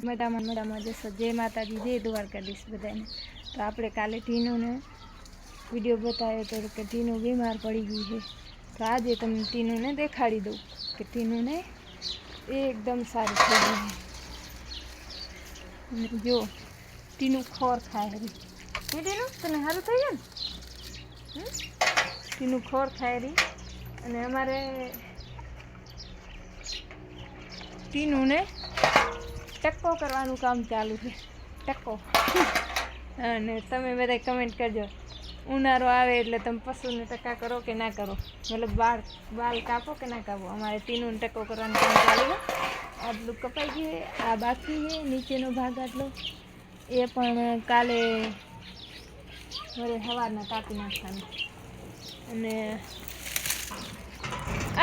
મજામાં જશો। જય માતાજી, જય દ્વારકાધીશ બધાને। તો આપણે કાલે ટીનુને વિડીયો બતાવ્યો હતો કે ટીનુ બીમાર પડી ગઈ છે। તો આજે તમને ટીનુને દેખાડી દઉં કે ટીનુને એકદમ સારું થઈ ગયું છે। જો ટીનુ ખોર ખાય રહી, ટીનુ તને સારું થઈ ગયું ને? ટીનુ ખોર ખાય રહી અને અમારે ટીનુને ટક્કો કરવાનું કામ ચાલુ છે, ટક્કો। અને તમે બધા કમેન્ટ કરજો, ઉનાળો આવે એટલે તમે પશુને ટક્કા કરો કે ના કરો, મતલબ બાલ કાપો કે ના કાપો। અમારે ટીનુને ટક્કો કરવાનું કામ ચાલુ છે। આટલું કપાઈ ગયું, આ બાકી છે, નીચેનો ભાગ આટલો એ પણ કાલે વરે સવારના કાપી નાખવાનું। અને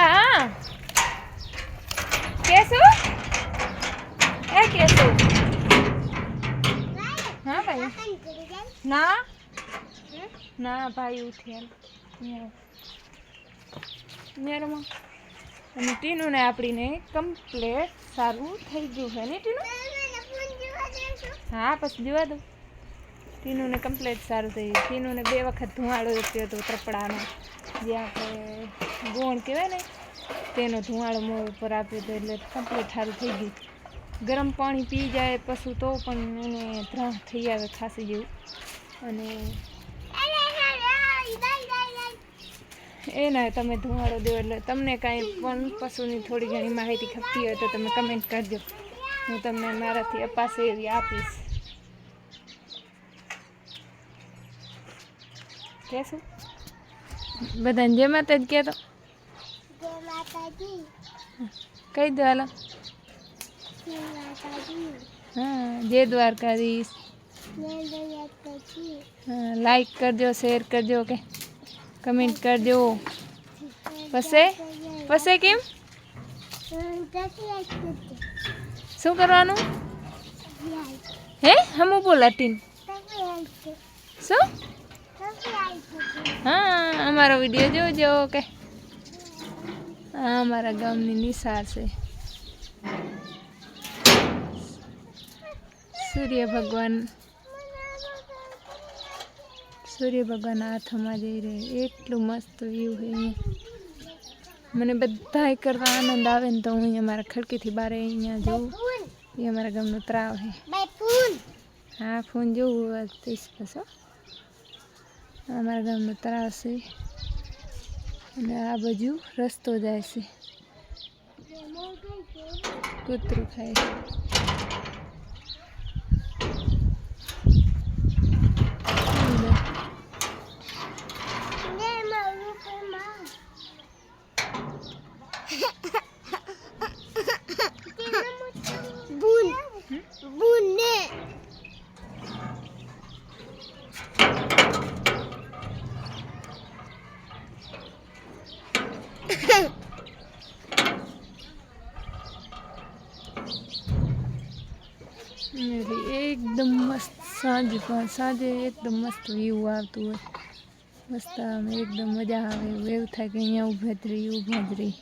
આ કેશું કેશું हाँ भाई ना ना भाई उठे मेरे में અને ટીનુને આપણીને કમ્પ્લેટ સારું થઈ ગયું છે ને ટીનુ? હા પછી જોવા દો। ટીનુને કમ્પ્લેટ સારું થઈ ગયું। ટીનુને 2 વખત ધુમાડો થયો હતો ત્રપડાનો, જે આપણે ગોણ કહેવાય ને તેનો ધુમાડો મોં ઉપર આપ્યો હતો, એટલે કમ્પ્લેટ સારું થઈ ગયું। ગરમ પાણી પી જાય પશુ તો પણ એને ધ્રાહ થઈ આવે ખાંસી જેવું। અને એના તમે ધુમાડો દો એટલે તમને કાંઈ પણ પશુની થોડી ઘણી માહિતી ખપતી હોય તો તમે કમેન્ટ કરજો, હું તમને મારાથી અપાશે એવી આપીશ। કહેશું બધાને જય માતાજી કહેતો, કહી દો હાલો। हाँ जय द्वारकाधीश। हाँ लाइक करजो, शेर करजो के कमेंट करजो। पसे केम शू करवानुं हे हम बोला टीन शू? हाँ अमारो विडियो जोजो के अमारा गामनी निसार से सूर्य भगवान हाथमां जई रहे, एटलुं मस्त व्यू है। मने बधाय करवा आनंद आवे ने तो हूँ अमारा खड़की थी बारे अहींया जोऊं, ये अमारा गामनो तराव है। हाँ फोन जोऊं तीस बस अमारा गामनो तराव से अने आ बाजू रस्तो जाय छे, कूतरू खाय छे। एकदम मस्त साँजे एकदम मस्त व्यू आवतुं होय, मस्त आम एकदम मजा आवे एवुं थाय के अहींया ऊभा ज रही।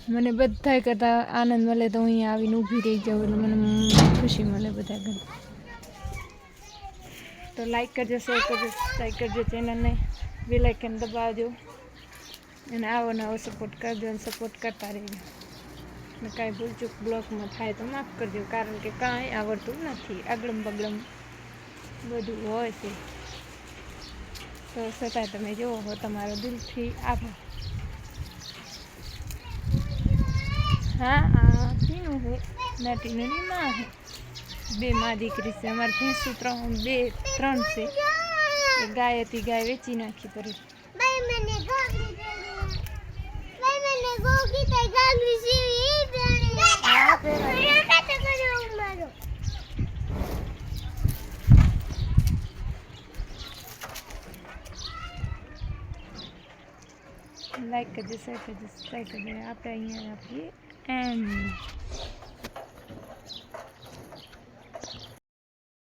मने बधाय करता आनंद मळे तो अहींया आवीने ऊभी रही जाऊं એટલે મને खुशी मळे बधा करता। तो लाइक करजो, शेर करजो, सब्सक्राइब करजो चैनल ने, बेल आइकन दबावजो અને આવો નવો સપોર્ટ કરજો અને સપોર્ટ કરતા રહેજો। ને કાંઈ ભૂલચૂક બ્લોગમાં થાય તો માફ કરજો, કારણ કે કાંઈ આવડતું નથી, આગળમ બગડમ બધું હોય છે। તો છતાંય તમે જુઓ હો, તમારો દિલથી આભાર। हाँ टीनू है ना, टीनूनी माँ है, 2 माँ दीकरी से। अमारी भैंसू 3 से, एक गाय थी, गाय वेची नाखी परी। लाइक करजो, शेर करजो, सब्सक्राइब करजो। आप एंड